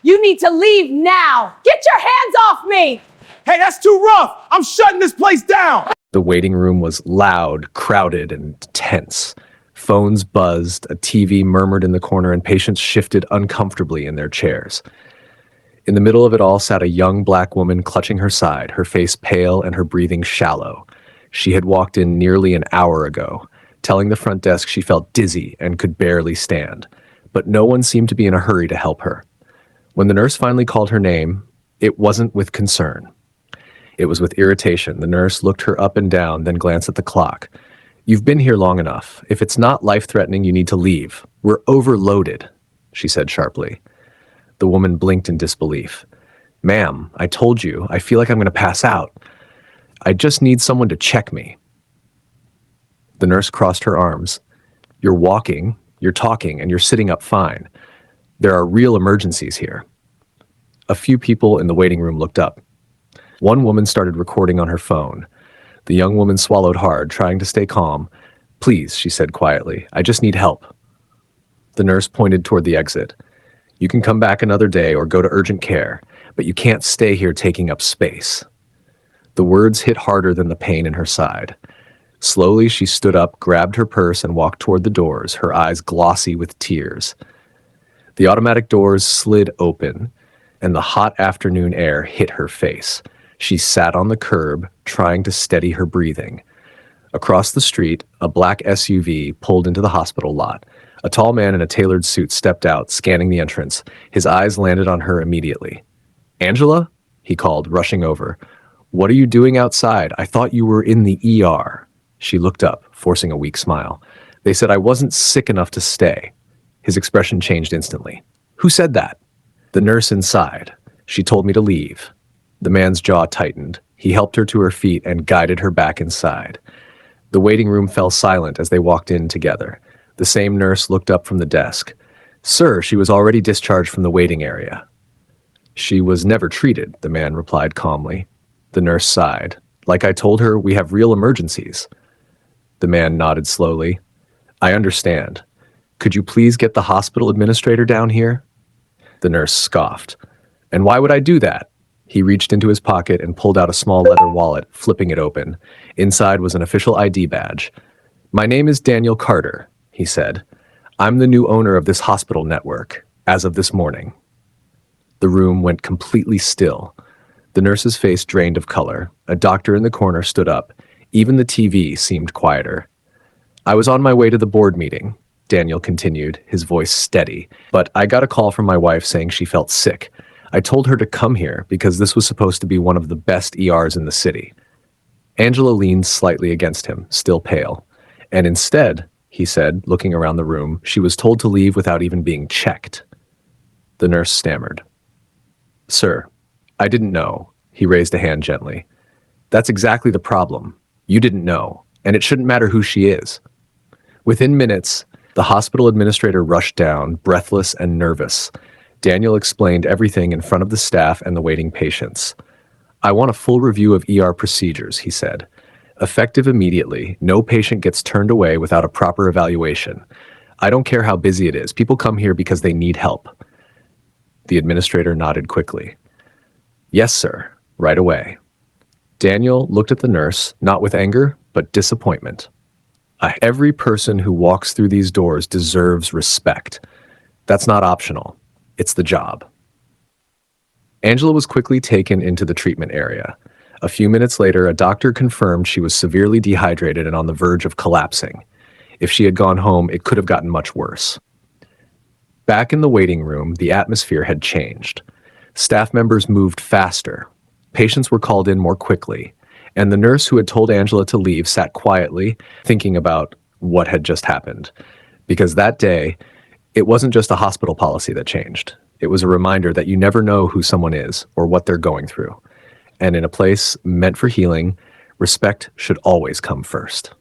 You need to leave now. Get your hands off me. Hey, that's too rough. I'm shutting this place down. The waiting room was loud, crowded, and tense. Phones buzzed, a TV murmured in the corner, and patients shifted uncomfortably in their chairs. In the middle of it all sat a young black woman clutching her side, her face pale and her breathing shallow. She had walked in nearly an hour ago, telling the front desk she felt dizzy and could barely stand. But no one seemed to be in a hurry to help her. When the nurse finally called her name, it wasn't with concern. It was with irritation. The nurse looked her up and down, then glanced at the clock. "You've been here long enough. If it's not life-threatening, you need to leave. We're overloaded," she said sharply. The woman blinked in disbelief. "Ma'am, I told you, I feel like I'm going to pass out. I just need someone to check me." The nurse crossed her arms. "You're walking, you're talking, and you're sitting up fine. There are real emergencies here." A few people in the waiting room looked up. One woman started recording on her phone. The young woman swallowed hard, trying to stay calm. "Please," she said quietly, "I just need help." The nurse pointed toward the exit. "You can come back another day or go to urgent care, but you can't stay here taking up space." The words hit harder than the pain in her side. Slowly, she stood up, grabbed her purse, and walked toward the doors, her eyes glossy with tears. The automatic doors slid open, and the hot afternoon air hit her face. She sat on the curb, trying to steady her breathing. Across the street, a black SUV pulled into the hospital lot. A tall man in a tailored suit stepped out, scanning the entrance. His eyes landed on her immediately. "Angela?" he called, rushing over. "What are you doing outside? I thought you were in the ER." She looked up, forcing a weak smile. "They said I wasn't sick enough to stay." His expression changed instantly. "Who said that?" "The nurse inside. She told me to leave." The man's jaw tightened. He helped her to her feet and guided her back inside. The waiting room fell silent as they walked in together. The same nurse looked up from the desk. "Sir, she was already discharged from the waiting area." "She was never treated," the man replied calmly. The nurse sighed. "Like I told her, we have real emergencies." The man nodded slowly. "I understand. Could you please get the hospital administrator down here?" The nurse scoffed. "And why would I do that?" He reached into his pocket and pulled out a small leather wallet, flipping it open. Inside was an official ID badge. "My name is Daniel Carter," he said. "I'm the new owner of this hospital network, as of this morning." The room went completely still. The nurse's face drained of color. A doctor in the corner stood up. Even the TV seemed quieter. "I was on my way to the board meeting," Daniel continued, his voice steady, "but I got a call from my wife saying she felt sick. I told her to come here because this was supposed to be one of the best ERs in the city." Angela leaned slightly against him, still pale. "And instead," he said, looking around the room, "she was told to leave without even being checked." The nurse stammered. "Sir, I didn't know." He raised a hand gently. "That's exactly the problem. You didn't know, and it shouldn't matter who she is." Within minutes, the hospital administrator rushed down, breathless and nervous. Daniel explained everything in front of the staff and the waiting patients. "I want a full review of ER procedures," he said. "Effective immediately, no patient gets turned away without a proper evaluation. I don't care how busy it is. People come here because they need help." The administrator nodded quickly. "Yes, sir, right away." Daniel looked at the nurse, not with anger, but disappointment. Every person who walks through these doors deserves respect. That's not optional. It's the job." Angela was quickly taken into the treatment area. A few minutes later, a doctor confirmed she was severely dehydrated and on the verge of collapsing. If she had gone home, it could have gotten much worse. Back in the waiting room, the atmosphere had changed. Staff members moved faster. Patients were called in more quickly. And the nurse who had told Angela to leave sat quietly, thinking about what had just happened. Because that day, it wasn't just a hospital policy that changed. It was a reminder that you never know who someone is or what they're going through. And in a place meant for healing, respect should always come first.